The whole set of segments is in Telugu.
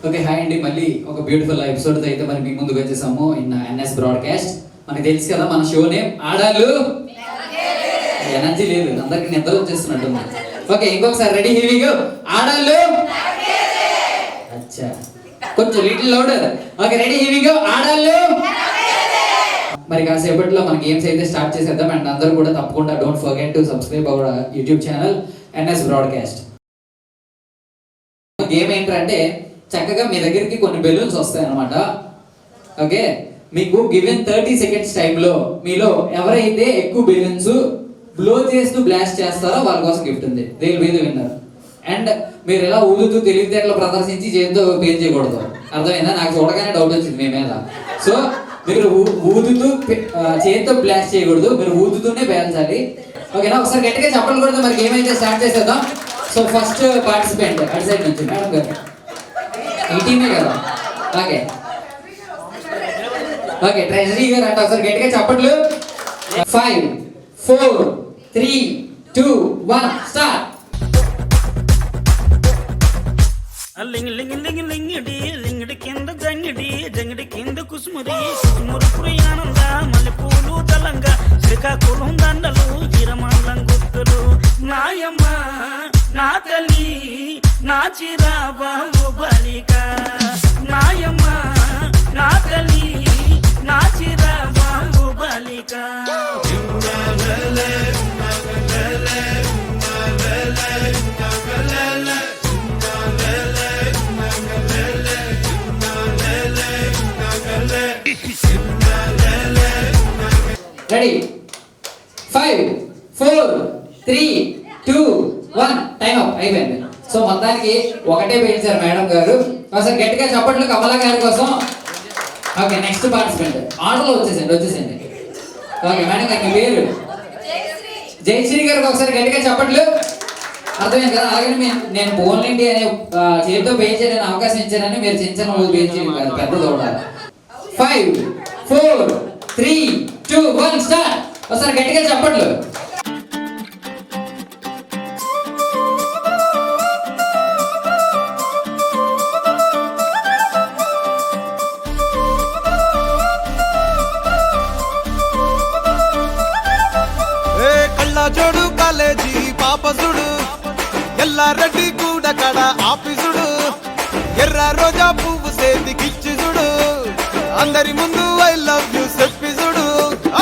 ఓకే హాయ్ అండి, మళ్ళీ ఒక బ్యూటిఫుల్ ఎపిసోడ్తో అయితే మరి మీ ముందుకు వచ్చేసాము ఇన్ ఎన్ఎస్ బ్రాడ్కాస్ట్. మనకి తెలుసు కదా మన షో నేమ్ ఆడాలు. ఎనర్జీ లేదు, అందరికి నిద్ర వచ్చేస్తున్నట్టుంది. ఓకే ఇంకొకసారి రెడీ, హియర్ వి గో. ఆడాలు అచ్చా, కొంచెం little louder. Okay ready, here we go. ఆడాలు. మరి కాసేపట్లో మన గేమ్స్ అయితే స్టార్ట్ చేసేద్దాం. అండ్ అందరూ కూడా తప్పకుండా don't forget to subscribe our YouTube channel NS broadcast. Game ఏంటంటే చక్కగా మీ దగ్గరికి కొన్ని బెలూన్స్ వస్తాయి అన్నమాట. ఓకే, మీకు గివెన్ 30 seconds టైంలో మీలో ఎవరైతే ఎక్కువ బెలూన్స్ బ్లో చేస్తూ బ్లాస్ట్ చేస్తారో వాళ్ళ కోసం గిఫ్ట్ ఉంది. They will be the winner. And మీరు ఎలా ఊదుతూ తెలివితేటలు ప్రదర్శించి చేతితో పేరు చేయకూడదు, అర్థమైందా? నాకు చూడగానే డౌట్ వచ్చింది మీ మీద. సో మీరు ఊదుతూ చేతితో బ్లాస్ట్ చేయకూడదు, మీరు ఊదుతూనే పేల్చాలి. ఓకేనా? ఒకసారి గట్టిగా చెప్పలు కూడా మరి గేమ్ అయితే స్టార్ట్ చేసేద్దాం. సో ఫస్ట్ పార్టిసిపెంట్ అటు సైడ్ నుంచి మేడం గారు, ఈ టీమే కదా. ఓకే ఓకే ట్రెజరీ గారు అంటే ఒకసారి గట్టిగా చెప్పట్లు. 5 4 3 2 1 స్టార్ట్. లింగ్ లింగ్ లింగ్ లింగిడి లింగిడి కింద జంగిడి జంగిడి కింద కుసుముది కుసుమురు పురియానంద మల్లెపూలు దళంగా శ్రీకాకుళం దండలు ఇరమండం గుర్తులు నాయమ్మ నా తల్లి నా చిరాబాబు బలిక నాయమ్మ నా తల్లి నా చిరాబాబు బలిక. రెడీ 5 4 3 2 1 టైం అప్ అయిపోయింది. సో మొత్తానికి ఒకటే పేయించారు మేడం గారు. ఒకసారి గట్టిగా చప్పట్లు కమలా గారి కోసం. ఓకే నెక్స్ట్ పార్టిసిపెంట్ ఆర్డర్లో వచ్చేసండి. ఓకే మేడం గారి పేరు జయశ్రీ గారికి ఒకసారి గట్టిగా చప్పట్లు. అర్థమైంది కదా? అలాగే నేను బోన్లేండి అనే చేతితో పేయించాలని అవకాశం ఇచ్చానని మీరు చిన్న పేయించండి కాదు, పెద్దది ఉండాలి. 5 4 3 2 1 స్టార్ట్. ఒకసారి గట్టిగా చప్పట్లు. జోడు కాలేజీ పాపసుడు ఎల్లారెడ్డి కూడా కడ ఆఫీసుడు ఎర్ర రోజా పువ్వు సేతికిచ్చి చూడు అందరి ముందు ఐ లవ్ యూ చెప్పి చూడు.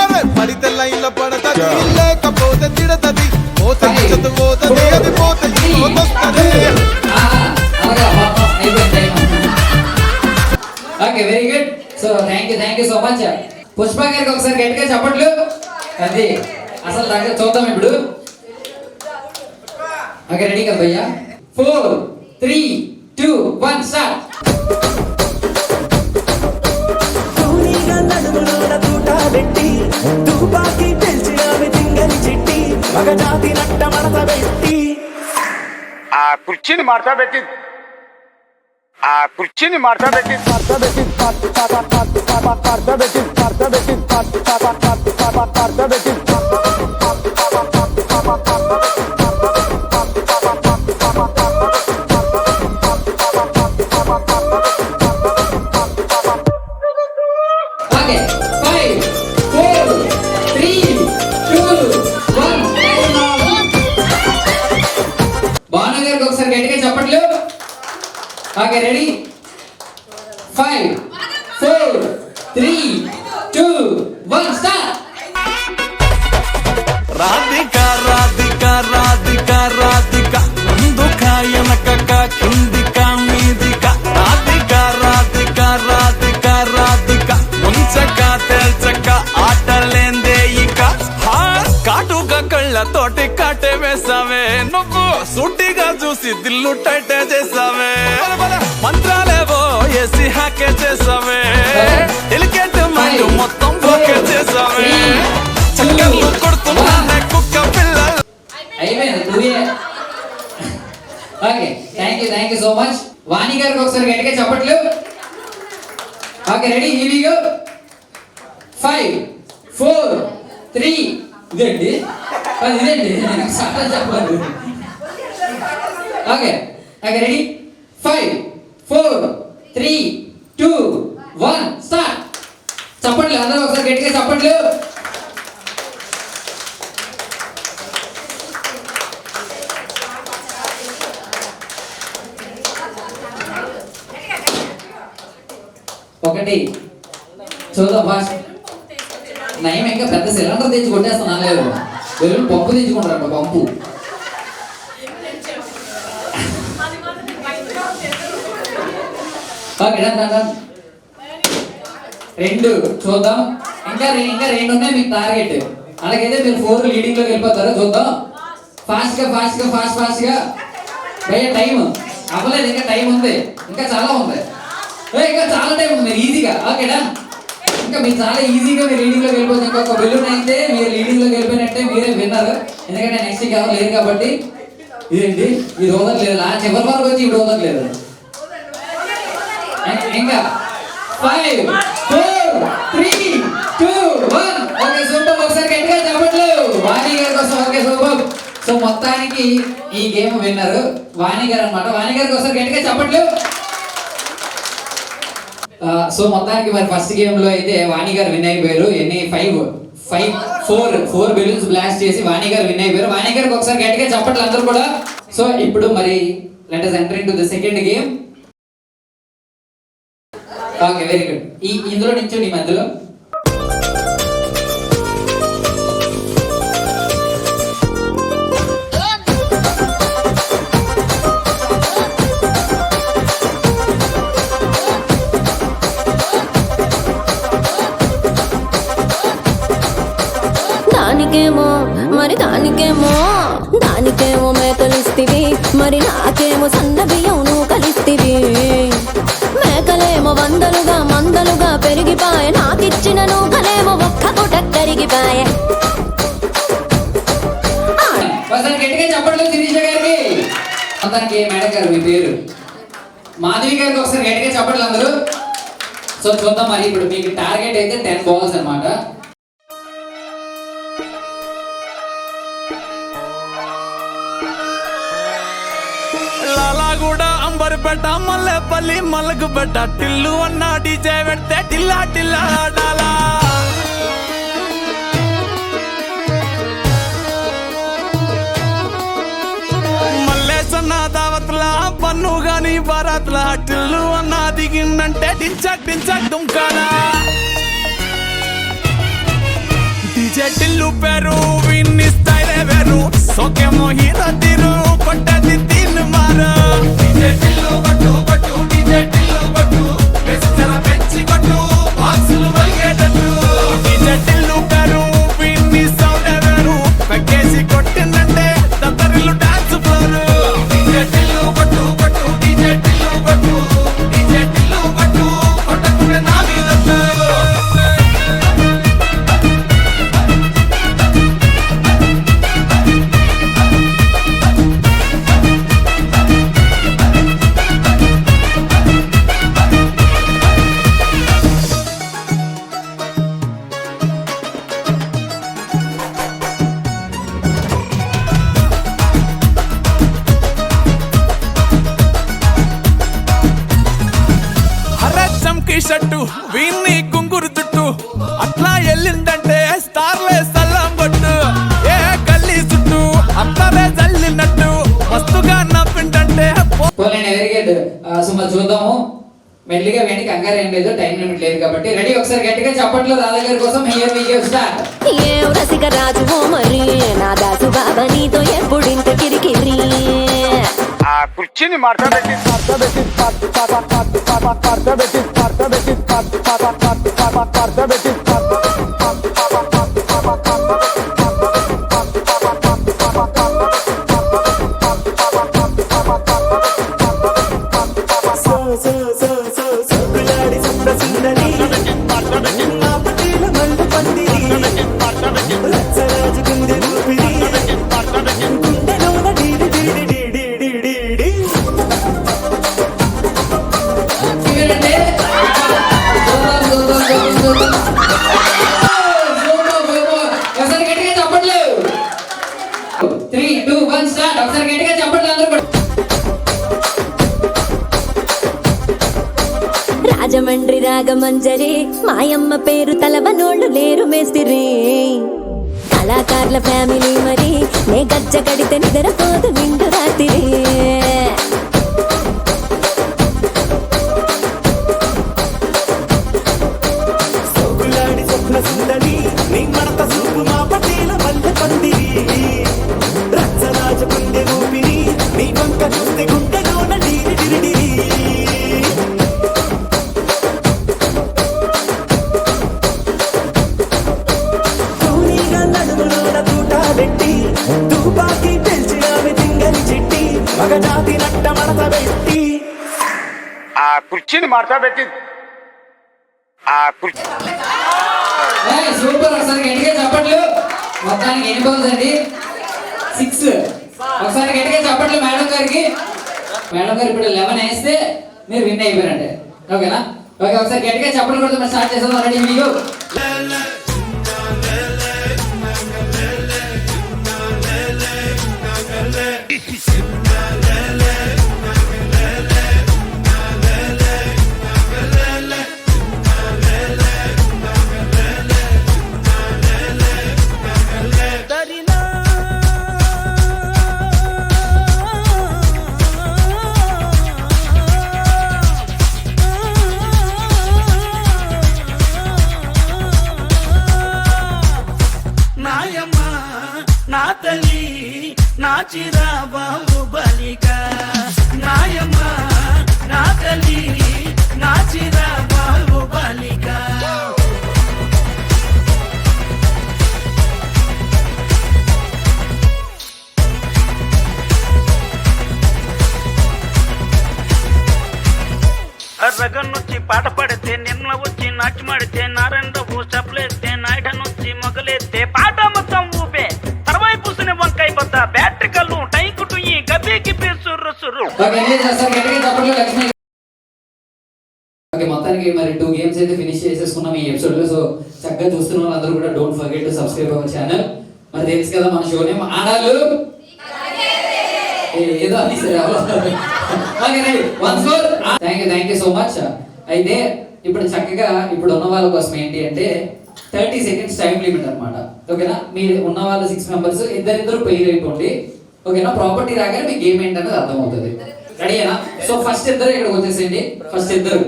అరే పడితే లైన్లో పడతది, లేకపోతే తిడతది, పోతది చదువుతది, అది పోతది పోతొస్తది. Okay very good. So thank you so much. Pushpa గారికి ఒకసారి గట్టిగా చప్పట్లు. అది అసలు దగ్గర చూద్దాం ఇప్పుడు. ఓకే రెడీ కదా భయ్యా? 4 3 2 1 స్టార్ట్. ఆ కుర్చీని మార్తా పెట్టి okay ready 5 4 3 2 1 start. Radhika Radhika Radhika Radhika ముందుక వెనకక కిందిక మీదిక రాధిక రాధిక రాధిక రాధిక ముంచక తేల్చక ఆటలేందే ఇక కాటుక కళ్ళతోటి కాటే వేసావే నువ్వు సూటిగా చూసి దిల్లు టైటే చేసావే మంత్రాలేవో ఏసి హ్యాకే చేసావే ఎలికెట్ మైండ్ మొత్తం ఓకే చేసావే చక్కర్లు కొడుతున్నా కుక్క పిల్లలు. అయిపోయింది. Okay thank you so much. Vani గారికి ఒకసారి గట్టిగా చప్పట్లు. Okay ready here we go. 5 4 3 ఇదేంటి చెప్పాలి. Okay ready 5 4 3, 2, 1 start. చప్పట్లు అందరూ ఒకసారి గట్టిగా చప్పట్లు. ఒకటి చూద్దాం ఫాస్ట్. నయం ఇంకా పెద్ద సిలిండర్ తెచ్చి కొట్టేస్తాను లేదు, వెళ్ళు పంపు తెచ్చుకుంటారు పంపు. Okay done. 2 చూద్దాం. ఇంకా రెండు ఉన్నాయి మీకు టార్గెట్. అలాగైతే మీరు 4 లీడింగ్ లోకి వెళ్ళిపోతారు. చూద్దాం ఫాస్ట్ గా. భయ్య టైం అవ్వలేదు, ఇంకా టైం ఉంది, ఇంకా చాలా ఉంది. ఇంకా చాలా టైం ఉంది, ఈజీగా. Okay done. ఇంకా మీరు చాలా ఈజీగా మీరు లీడింగ్ లోకి వెళ్ళిపోతుంది. ఇంకొక బెలూన్ అయితే మీరు లీడింగ్ లోకి వెళ్ళిపోయినట్టే, మీరే విన్నారు. ఎందుకంటే నెక్స్ట్ ఎవరు లేరు కాబట్టి. ఇదేంటి ఇది వదలలేదు, లాస్ట్ చివరి వరకు వచ్చి ఇప్పుడు వదలలేదు. ఇంకా 5, 4, 3, 2, 1. Okay super. ఒకసారి గట్టిగా చెప్పట్లు వాణి గారి కోసం. Okay super. సో మొత్తానికి ఈ గేమ్ విన్నారు వాణి గారు అనమాట. వాణి గారికి ఒకసారి గట్టిగా చెప్పట్లు. సో మొత్తానికి మరి ఫస్ట్ గేమ్ లో అయితే వాణి గారు విన్ అయిపోయారు. ఎన్ని 4 బెలూన్స్ బ్లాస్ట్ చేసి వాణి గారు విన్ అయిపోయారు. వాణి గారికి ఒకసారి గట్టిగా చెప్పట్లు అందరూ కూడా. సో ఇప్పుడు మరి let us enter into the second game. Okay very good. ఇందులో నుంచి నీ మధ్యలో దానికేమో మేకలిస్తివి, మరి నాకేమో సన్న బియ్యం నువ్వు కలిస్తివి. మేకలేమో మందలుగా పెరిగిపాయ, నాకిచ్చిన నూకలేమో ఒక్క పూట కరిగిపాయ. గట్టిగా చెప్పట్లు శిరీష గారికి. మొత్తానికి మేడం గారు మీ పేరు మాధవి గారికి ఒకసారి గట్టిగా చెప్పట్లు అందరూ. సో చూద్దాం మరి ఇప్పుడు మీకు టార్గెట్ అయితే 10 balls అన్నమాట. లాలాగూడ అంబర్పేట మల్లెపల్లి మలకపేట టిల్లు అన్న డీజే పెడితే టిల్లా టిల్లా ఆడాలా. మల్లేసన్న దావత్ల పన్ను గాని బారాత్ల టిల్లు అన్న దిగిందంటే టించక్ దుంకాలా. డీజే టిల్లు పేరు విన్ని స్టైలే వేరు, సోకేమో హీరో తీరు కొట్టది తీన్ మారు. డీజే టిల్లు కొట్టు డీజే టిల్లు కొట్టు, వెచ్చల పెంచి కొట్టు బాక్సులు వలిగేటట్టు. డీజే టిల్లు పేరు విన్ని సౌండే వేరు, పెక్కేసి కొట్టిందంటే దత్తరిల్లు డాన్స్ ఫ్లోరు. డీజే టిల్లు కొట్టు డీజే టిల్లు కొట్టు, డీజే టిల్లు కొట్టు కొట్టకుంటే నా మీద షట్టు వీన్ని కుంగురు చుట్టూ అట్లా వెళ్ళిందంటే స్టార్లే సల్లం కొట్టు. ఏ గల్లీ చుట్టూ అట్లనే జల్లినట్టు మస్తుగా నవ్విందంటే. Very good. సో మరి చూద్దాము మెల్లిగా వేడి కంగారు ఏం లేదు, టైం లిమిట్ లేదు కాబట్టి. రెడీ? ఒకసారి గట్టిగా చెప్పట్లు రాధా గారి కోసం. Here we go start. ఏ రసిక రాజు ఓ మరి నా దాసు బాబా నీతో ఎప్పుడింత కిరికిరి. ఆ కుర్చీని మార్చబెట్టి రాజమండ్రి రాగమంజరి మాయమ్మ పేరు తలవనోళ్ళు లేరు మేస్తిరి కళాకారుల ఫ్యామిలీ మరి నే గజ్జ కడితే నిద్రపోదు నిండు రాత్రి సోకులాడి స్వప్న సుందరి నీ మడత సూపు మా పటేల మల్లె పందిరి రచ్చరాజ పందె ఊపిరి నీ వంక చూస్తే గుండెలోన డీరి డిరిడిరి తూనీగా నడుములోన తూట పెట్టి తుపాకి పెంచి ఆమె తింగని చిట్టి మగజాతి నట్ట మడత పెట్టి ఆ కుర్చీని మార్చా పెట్టి ఆ కుర్చీ సూపర్. ఒకసారి గట్టిగా చెప్పట్లు. మొత్తానికి ఎన్ని బాల్స్ అండి? 6. ఒకసారి గట్టిగా చెప్పట్లు మేడం గారికి. మేడం గారు ఇప్పుడు 11 వేస్తే మీరు విన్ అయిపోయారంటే ఓకేనా? ఓకే, ఒకసారి గట్టిగా చెప్పట్లు కొడుతూ మనం స్టార్ట్ చేస్తాం. Ready video. నాయమ్మ నా తల్లి నా చిరా బాబు బలిక నాయమ్మ నా తల్లి నా చిరా బాబు బలిక రగన్నొచ్చి పాట పడితే నిన్న వచ్చి నాట్యమాడితే నారాయణరావు చప్పలేస్తే నాయుడనొచ్చి మొగలేస్తే పాట మొత్తం ఊపే తర్వాయి పూసిన వంకాయ బద్ద బ్యాటరీ కళ్ళు టైకు టుయ్యి గబ్బి గిబ్బి సుర్రు సుర్రు. ఓకే, ఒకసారి గట్టిగా చెప్పట్లు లక్ష్మి. ఓకే, మొత్తానికి మరి 2 గేమ్స్ అయితే ఫినిష్ చేసేసుకున్నాం ఈ ఎపిసోడ్ లో. సో చక్కగా చూస్తున్న వాళ్ళందరూ కూడా don't forget to subscribe our channel. మరి తెలుసు కదా మన షో నేమ్ ఆడాలు ఏదో అని థ్యాంక్ యూ సో మచ్. అయితే ఇప్పుడు చక్కగా ఇప్పుడు ఉన్న వాళ్ళ కోసం ఏంటి అంటే 30 seconds టైం లిమిట్ అన్నమాట. ఓకేనా? మీరు ఉన్న వాళ్ళు 6 మెంబర్స్ ఇద్దరిద్దరు పెయిర్ అయిపోండి. ఓకేనా? ప్రాపర్టీ రాగానే మీ గేమ్ ఏంటనేది అర్థమవుతుంది. రెడీనా? సో ఫస్ట్ ఇద్దరు ఇక్కడికి వచ్చేసేయండి. ఫస్ట్ ఇద్దరు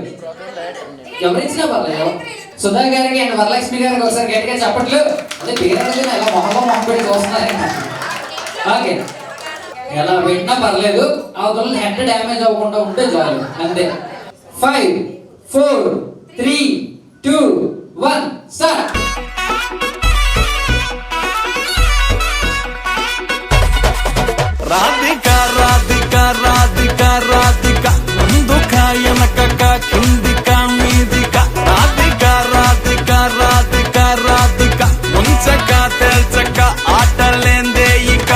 ఎవరిచ్చినా పర్లేదు. సుధా గారికి అండ్ వరలక్ష్మి గారికి ఒకసారి గట్టిగా చెప్పట్లు. అదే పేరు ఎలా మొహం పెట్టి చూస్తున్నారండి. ఓకే, ఎలా పెట్టినా పర్లేదు, అవతల హెడ్ డ్యామేజ్ అవ్వకుండా ఉంటే చాలు, అంతే. 5 4 3 2 1 స్టార్ట్. రాధిక రాధిక రాధిక రాధిక ముందుక వెనకక కిందిక మీదిక రాధిక రాధిక రాధిక రాధిక ముంచక తెల్చక ఆటలేందే ఇక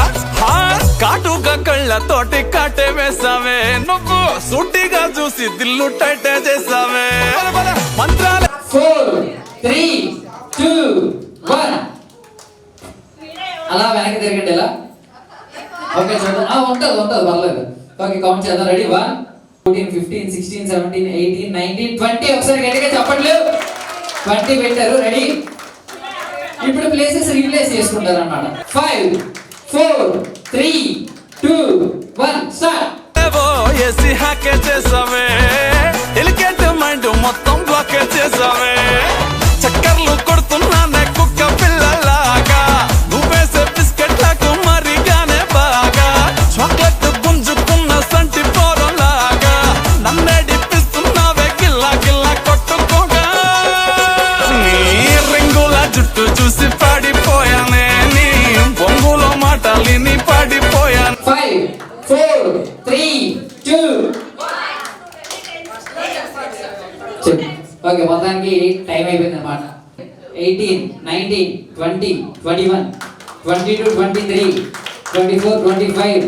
కాటుగా కళ్ళతోటి కాటే వేసావే నువ్వు సూటిగా చూసి దిల్లు టైటే చేసావే మంత్రాల 4 3 2 1 అలా వెనక్కి తిరగండి ఇలా. ఓకే చూడండి, ఉంటది పర్లేదు. ఓకే, కౌంట్ చేద్దాం. రెడీ? 1 14 15 16 17 18 19 20. ఒకసారి గట్టిగా చెప్పండి. 20 పెట్టారు. రెడీ? ఇప్పుడు ప్లేసెస్ రీప్లేస్ చేసుకుంటారు అన్నమాట. 5 4 3 2 1 స్టార్ట్. ఏసీ హ్యాకే చేసావే ఎలికెంట్ మైండ్ మొత్తం బ్లాక్ చేసావే చక్కర్లు కొడుతున్నానే కుక్క పిల్లలాగా నువ్వేసే బిస్కెట్లకు మరిగానే బాగా చాక్లెట్ గుంజుకున్న సంటి పోరలాగా నన్నే డిప్పిస్తున్నావే గిల్లా గిల్లా కొట్టుకోగా నీ రింగుల జుట్టు చూసి పాడిపోయానే నీ బొంగులో మాటలిని పాడిపోయాను. 5 4 3 2 ఓకే, మొత్తానికి టైం అయిపోయింది అన్నమాట. 18 19 20 21 22 23 24 25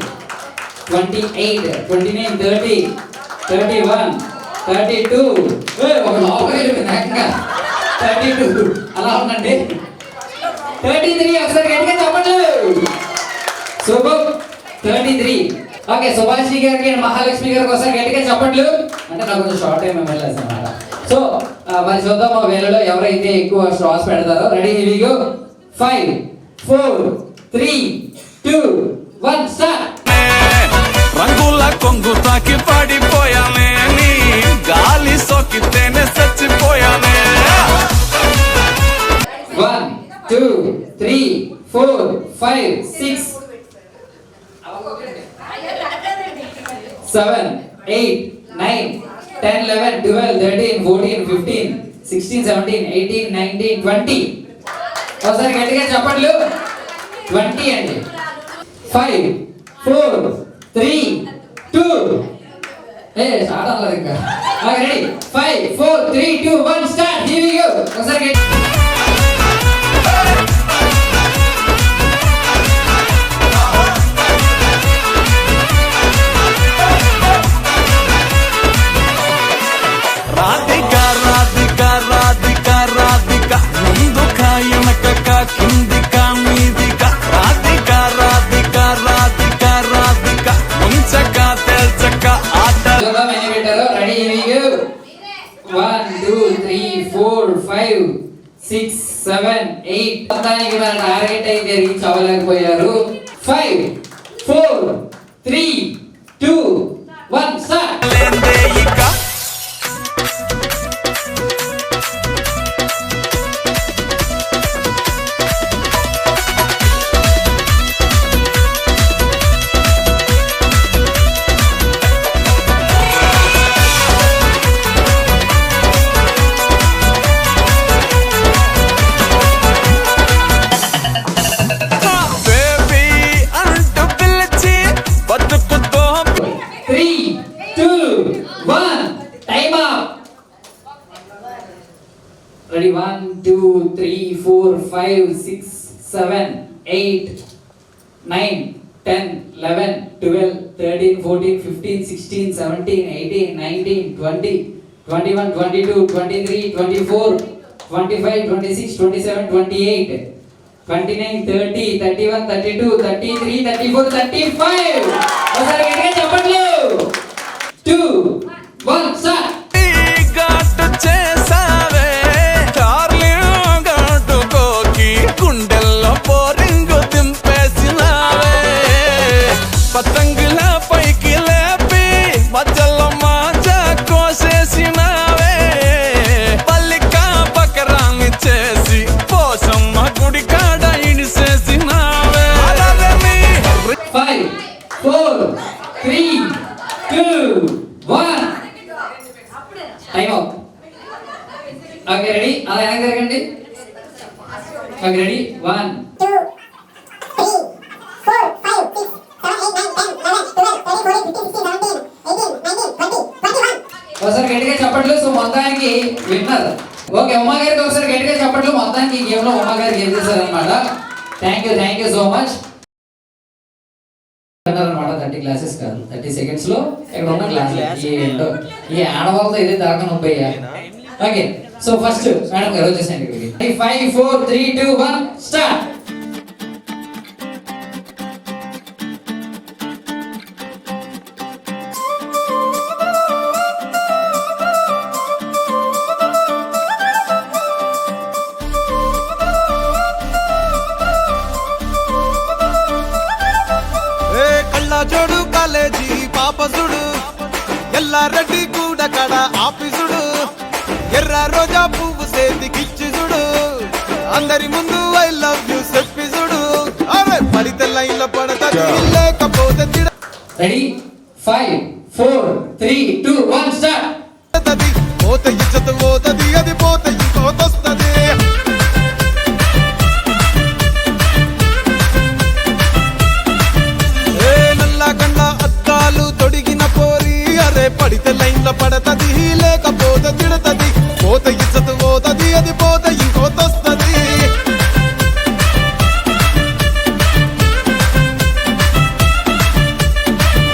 28 29 30 31 32 ఒక లోపల వెళ్ళిపోయింది ఏకంగా 32. అలా ఉందండి. 33. ఒకసారి గట్టిగా చెప్పండి. సూపర్. 33. ఓకే, సుభాషి గారికి అండ్ మహాలక్ష్మి గారికి ఒకసారి గట్టిగా చెప్పండి. అంటే నాకు కొంచెం షార్ట్ టైం మెమరీస్ అనమాట. సో మరి చూద్దాం మా వేళలో ఎవరైతే ఎక్కువ స్ట్రాస్ పెడతారో. Ready, here we go. 5 4 3 2 1 start. రంగుల కొంగు తాకి పడిపోయానే, నీ గాలి సోకితేనే చచ్చిపోయానే. 1 2 3 4 5 6 7 8 9 10 11 12 13 14 15 16 17 18 19 20. ఒకసారి గట్టిగా చెప్పట్లు. 20 అండి. 5 4 3 2 స్టార్ట్ అవ్వలేదు ఇంకా. Ready 5 4 3 2 1 start. Here we go. ఒకసారి గట్టి. రాధిక రాధిక రాధిక రాధిక ముందుక వెనకక కిందిక మీదిక. రాధిక రాధిక రాధిక రాధిక ముంచక తెల్చక ఆట. చూద్దాం ఎన్ని పెట్టారో. Ready, here we go. 1 2 3 4 5 6 7 8. మొత్తానికి మన టార్గెట్ అయితే రీచ్ అవ్వలేకపోయారు. 5 4 3 2 1 స్టార్ట్. లేందే ఇక బేబీ అంటూ పిలిచి బతుకుతో 3 2 1 టైమ్ అప్. రెడీ 1 2 3 4 5 6 7 8 9 10 11 12 13 14 15 16 17 18 19 20 21 22 23 24 25 26 27 28 29 30 31 32 33 34 35. ఒకసారి గట్టిగా చెప్పట్లు. 2 1 స్టార్ట్. ఘాటు చేసావే డార్లింగ్, ఘాటుకోకి గుండెల్లో బోరింగు దింపేసినావే. పతంగుల పైకి లేపి మధ్యలో మాజా కోసేసినావే. పల్లిక బకరాన్ని చేసి పోసమ్మ గుడి కాడ ఇడిసేసినావే. 5 4 3 2 1 టైమ్ అప్. ఓకే రెడీ, అలా వెనక్కి జరగండి. ఓకే రెడీ 1 ఒకసారి గట్టిగా చెప్పట్లు. సో మొత్తానికి విన్నర్. ఓకే, ఉమా గారికి ఒకసారి గట్టిగా చెప్పట్లు. మొత్తానికి ఈ గేమ్ లో ఉమా గారు గేమ్ చేశారనమాట. Thank you so much. అనమాట 30 క్లాసెస్ కాదు 30 సెకండ్స్ లో ఇక్కడ ఉన్న క్లాస్ ఈ ఆడవాళ్ళతో ఇదే దాకా 30. ఓకే, సో ఫస్ట్ మేడం గారు వచ్చేసండి ఇక్కడికి. 5 4 3 2 1 స్టార్ట్. ఏ కళ్ళజోడు కాలేజీ పాపసుడు ఎల్లారెడ్డి కూడా కడ ఆఫీసుడు ఎర్ర రోజా పువ్వు సేతికిచ్చి చూడు అందరి ముందు ఐ లవ్ యూ చెప్పి చూడు. అరే పడితే లైన్లో పడతది లేకపోతే రెడీ 5 4 3 2 1 స్టార్ట్. తిడతది పోత ఇజ్జత్ పోతది అది పోత ఇంకోతొస్తది. ఏ నల్ల గండ్ల అద్దాలు తొడిగిన పోరి అరే పడితే లైన్లో పడతది లేకపోతే తిడతది పోత ఇజ్జత్ పోతది అది పోత ఇంకోతొస్తది.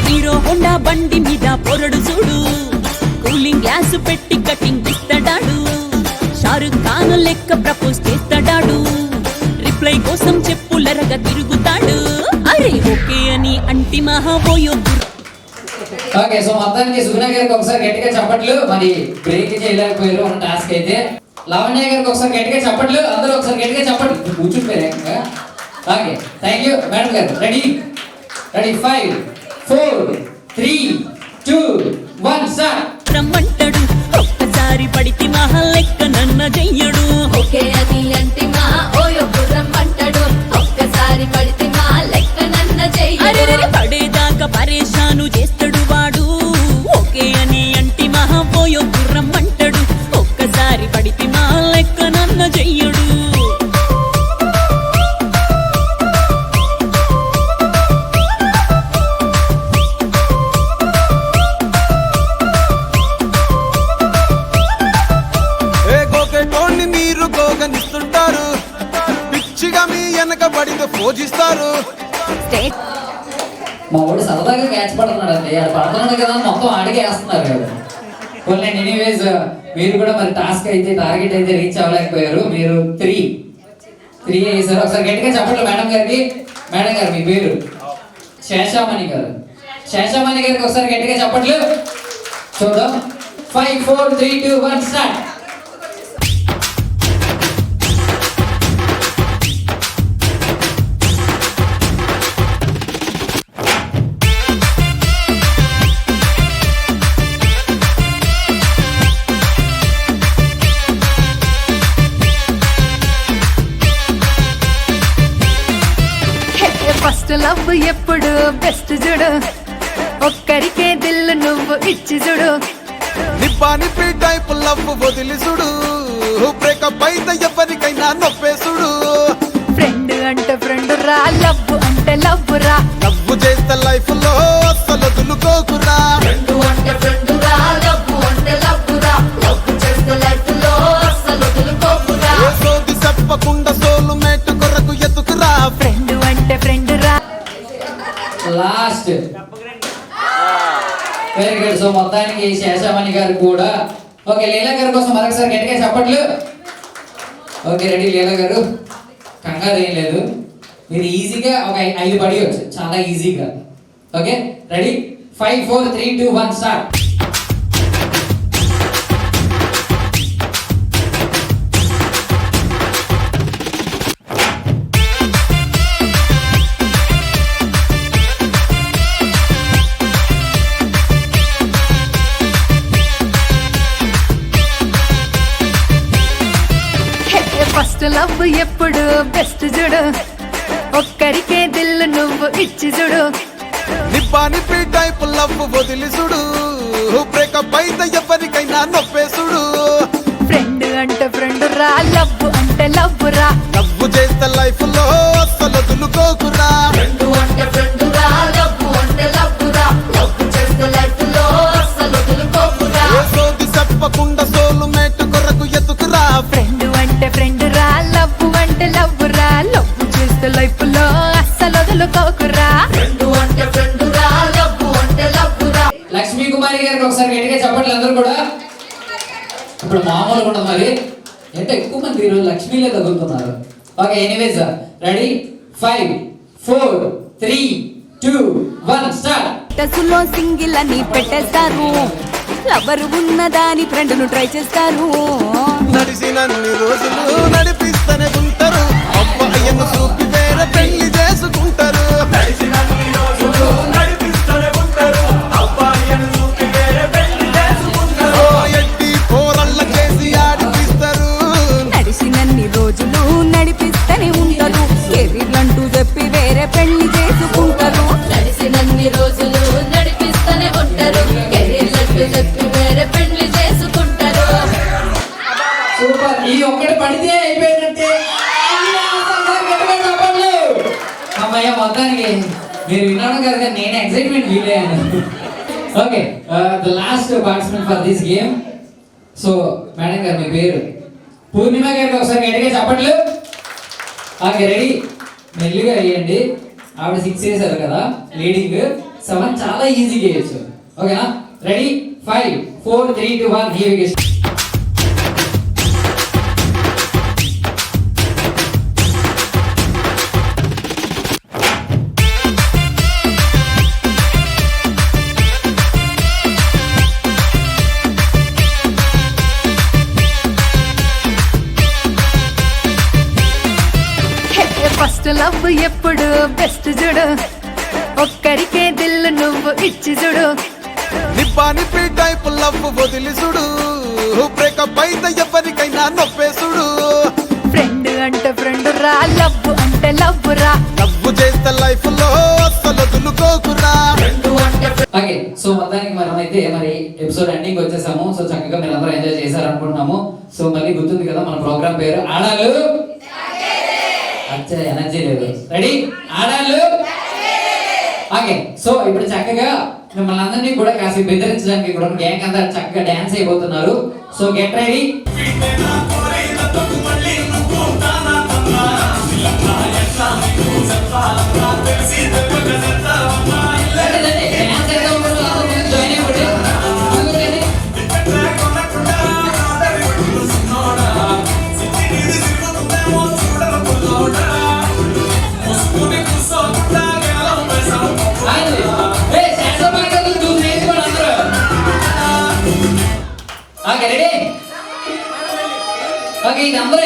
హీరో హోండా బండి మీద పొరడు చూడు, కూలింగ్ గ్లాస్ పెట్టి కటింగ్ ఇస్తాడాడు. షారుఖ్ ఖాన్ లెక్క ప్రపోజ్ చేస్తాడాడు, రిప్లై కోసం చెప్పులరగా తిరుగుతాడు. అరే ఓకే అని అంటి మహాబోయొద్దు. ఓకే, సో మొత్తానికి సుగుణ గారికి ఒకసారి గట్టిగా చప్పట్లు. మరి బ్రేక్ చేయలేకపోయారు ఉన్న టాస్క్ అయితే. లావణ్య గారికి ఒకసారి గట్టిగా చప్పట్లు. అందరూ ఒకసారి గట్టిగా చప్పట్లు. కూర్చుంటారు ఏకంగా. ఓకే, థ్యాంక్ యూ మేడం గారు. Ready ready 5 4 3 2 1 start. రమ్మంటాడు ఒక్కసారి పడితే మహా లెక్క నన్న చెయ్యడు. ఓకే అని అంటే మా ఓయో రమ్మంటాడు, ఒక్కసారి పడితే మా లెక్క నన్న అరెరెరె పడేదాకా పరేషాను చేస్తాడు వాడు. ఓకే అని అంటే మహా పోయో రమ్మంటాడు, ఒక్కసారి పడితే మా లెక్క నన్న చెయ్యడు. ఏ గోకెటోన్ని మీరు గోగనిస్తుంటారు, పిచ్చిగా మీ వెనక పడితే పూజిస్తారు. మా వాడు సరదాగా క్యాచ్ పడుతున్నాడు అండి. ఆడు పడుతున్నాడు కదా అని మొత్తం ఆడికే వేస్తున్నారు కదా. కొన్ని ఎనీవేస్ మీరు కూడా మరి టాస్క్ అయితే టార్గెట్ అయితే రీచ్ అవ్వలేకపోయారు. మీరు 3 వేసారు. ఒకసారి గట్టిగా చెప్పండి మేడం గారికి. మేడం గారు మీ పేరు? శేషామణి గారు. శేషామణి గారికి ఒకసారి గట్టిగా చెప్పట్లు. చూద్దాం. 5 4 3 2 1 స్టార్ట్. ఫస్ట్ లవ్ ఎప్పుడు బెస్ట్ చూడు, ఒక్కరికే దిల్లు నువ్వు ఇచ్చి చూడు. నిప్పి టైప్ లవ్ వదిలి చూడు, బ్రేకప్ అయితే ఎవరికైనా నొప్పేసుడు. ఫ్రెండ్ అంటే ఫ్రెండ్ రా, లవ్ అంటే లవ్ రా. లవ్ చేస్తే లైఫ్ లో అస్సలు వదులుకోకురా. ఫ్రెండ్ అంటే ఫ్రెండ్ రా, లవ్ అంటే లవ్ రా. లవ్ చేస్తే లైఫ్ లో అస్సలు వదులుకోకురా. ఏ సోది చెప్పకుండా సోలు మేట్ కొరకు ఎతుకురా. ఫ్రెండ్ అంటే ఫ్రెండ్ రా. Last very good. సో మొత్తానికి శేషామణి గారు కూడా. ఓకే, లీలా గారి కోసం మరొకసారి గట్టిగా చెప్పట్లు. ఓకే, రెడీ లీలా గారు. కంగారు ఏం లేదు, మీరు ఈజీగా ఒక 5 పడియొచ్చు, చాలా ఈజీగా. Okay, ready 5 4 3 2 1 start. First love ఎప్పుడు బెస్ట్ చూడు, ఒక్కరికే దిల్లు నువ్వు ఇచ్చి చూడు. నిప్పి టైప్ లవ్ వదిలి చూడు, బ్రేకప్ అయితే ఎవరికైనా నొప్పేసుడు. ఫ్రెండ్ అంటే ఫ్రెండ్ రా, లవ్ అంటే లవ్ రా. లవ్ చేస్తే లైఫ్ లో అస్సలు వదులుకోకురా. ఫ్రెండ్ అంటే ఫ్రెండ్ రా, లవ్ అంటే లవ్ రా. లవ్ చేస్తే లైఫ్ లో అస్సలు వదులుకోకురా. ఏ సోది చెప్పకుండా సోలు మేట్ కొరకు ఎతుకురా. ఫ్రెండ్ అంటే ఫ్రెండ్ రా, లవ్ అంటే లవ్ రా. లవ్ చేస్తే లైఫ్ లో అస్సలు వదులుకోకురా. ఫ్రెండ్ అంటే ఫ్రెండ్ రా, లవ్ అంటే లవ్ రా. లక్ష్మీ కుమారి గారికి ఒకసారి గట్టిగా చెప్పట్లు అందరూ కూడా. ఇప్పుడు మామూలుగా ఉండదు మరి, ఎంత ఎక్కువ మంది ఈరోజు లక్ష్మీలే తగులుతున్నారు. Okay, anyways ready 5 4 3 2 1 start. టసులో సింగిల్ అని పెట్టేస్తారు, లవర్ ఉన్నదాని ఫ్రెండ్ ను ట్రై చేస్తారు. నడిచినన్ని రోజులు నడిపిస్తూనే ఉంటారు, అబ్బాయిను చూపి వేరే పెళ్లి చేసుకుంటారు. ఎట్టి పోరళ్ళ చేసి ఆడిపిస్తారు. నడిచినన్ని రోజులు నడిపిస్తూనే ఉంటారు, కెరీర్ అంటూ చెప్పి వేరే పెళ్లి చేసుకుంటారు. నడిచినన్ని రోజులు నడిపిస్తూనే ఉంటారు, కెరీర్లకు చెప్పి వేరే పెళ్లి చేసుకుంటారు. సూపర్. ఈ ఒక్కటి పడితే అయిపోయినట్టే. అమ్మయ్య, మొత్తానికి మీరు వినడం కదా, నేను ఎక్సైట్మెంట్ ఫీల్ అయ్యాను. Okay, the last participant for this game. So madam గారు మీ పేరు? పూర్ణిమ గారికి ఒకసారి గట్టిగా చెప్పట్లు. Okay, ready. మెల్లిగా వేయండి. ఆవిడ 6 వేసారు కదా లీడింగ్. 7 చాలా ఈజీగా వేయచ్చు. ఓకేనా? Ready 5 4 3 2 1 here we go. Love ఎప్పుడు బెస్ట్ చూడు ఒక్కరికే దిల్లు నువ్వు ఇచ్చి చూడు నిబ్బా నిప్పి టైప్ లవ్ వదిలి చూడు బ్రేకప్ అయితే ఎవరికైనా నొప్పేసుడు ఫ్రెండ్ అంటే ఫ్రెండ్ రా లవ్ అంటే లవ్ రా లవ్ చేస్తే లైఫ్ లో అస్సలు వదులుకోకురా ఓకే సో మొత్తానికి మనమైతే మరి ఎపిసోడ్ ఎండింగ్ వచ్చేసాము. సో చక్కగా మీరు అందరూ ఎంజాయ్ చేశారు అనుకుంటున్నాము. సో మళ్ళీ గుర్తుంది కదా మన ప్రోగ్రామ్ పేరు ఆడాలు. అచ్చా ఎనర్జీ లేదు. రెడీ ఆడాలు. ఓకే సో ఇప్పుడు చక్కగా మిమ్మల్ని అందరినీ కూడా కాసేపు బెదిరించడానికి కూడా గ్యాంగ్ అంతా చక్కగా డాన్స్ అయిపోతున్నారు. So get ready. Okay ready. Okay ఇది అందరూ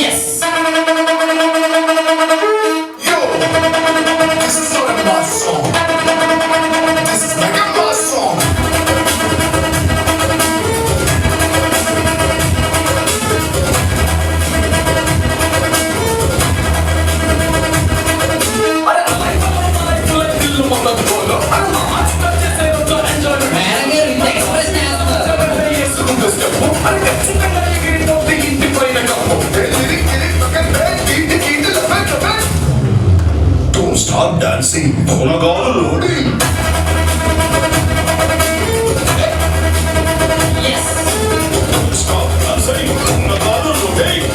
Yes. ఫ్యాన్సీ గుణగాలు లోడింగ్ స్టాప్ డాన్సింగ్ గుణగాలు లోడింగ్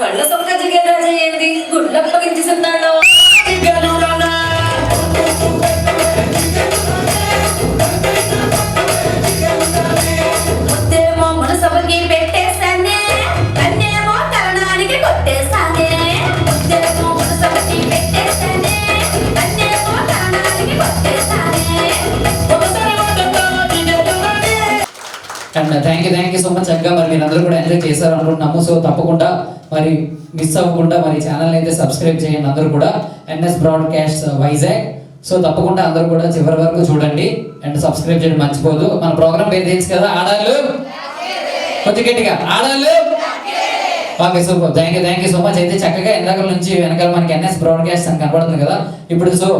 కళ్ళ సొక్క జిగేరాజ ఏంది గుళ్ళప్పగించుతున్నాడు ముద్దేమో మనసవకి పెట్టేసానే కన్నేమో కరణానికి కొట్టేసానే ముద్దేమో మనసవకి పెట్టేసానే కన్నేమో కరణానికి కొట్టేసానే and thank you so much చక్కగా మరి మీరందరూ కూడా ఎంజాయ్ చేశారు అనుకుంటున్నాము. సో తప్పకుండా మరి మిస్ అవ్వకుండా మరి ఛానల్ అయితే సబ్స్క్రైబ్ చేయండి అందరూ కూడా, ఎన్ఎస్ బ్రాడ్కాస్ట్ వైజాగ్. సో తప్పకుండా అందరూ కూడా చివరి వరకు చూడండి అండ్ సబ్స్క్రైబ్ చేయడం మర్చిపోదు. మన ప్రోగ్రామ్ పేరు తెలుసు కదా, ఆడాలు కొంచెం గట్టిగా ఆడాలు. Okay super, thank you so much. అయితే చక్కగా ఇందాక నుంచి వెనకాల మనకి ఎన్ఎస్ బ్రాడ్కాస్ట్ అని కనబడుతుంది కదా ఇప్పుడు. సో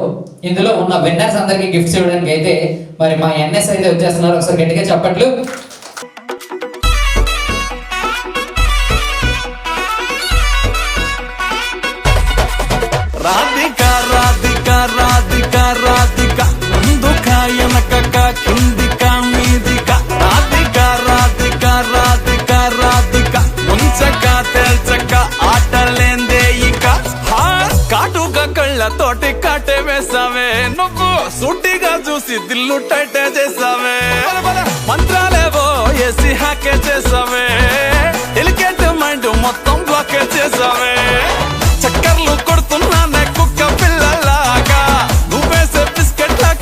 ఇందులో ఉన్న విన్నర్స్ అందరికి గిఫ్ట్స్ ఇవ్వడానికి అయితే మరి మా ఎన్ఎస్ అయితే వచ్చేస్తున్నారు. ఒకసారి గట్టిగా చెప్పట్లు. రాధిక రాధిక రాధిక రాధిక ముందుక వెనకక కిందిక మీదిక రాధిక రాధిక రాధిక రాధిక ముంచక తేల్చక ఆటలేందే ఇక కాటుగా కళ్ళతోటి కాటే వేసావే నువ్వు సూటిగా చూసి దిల్లు టైటే చేసావే మంత్రాలేవో ఏసి హాకే చేసా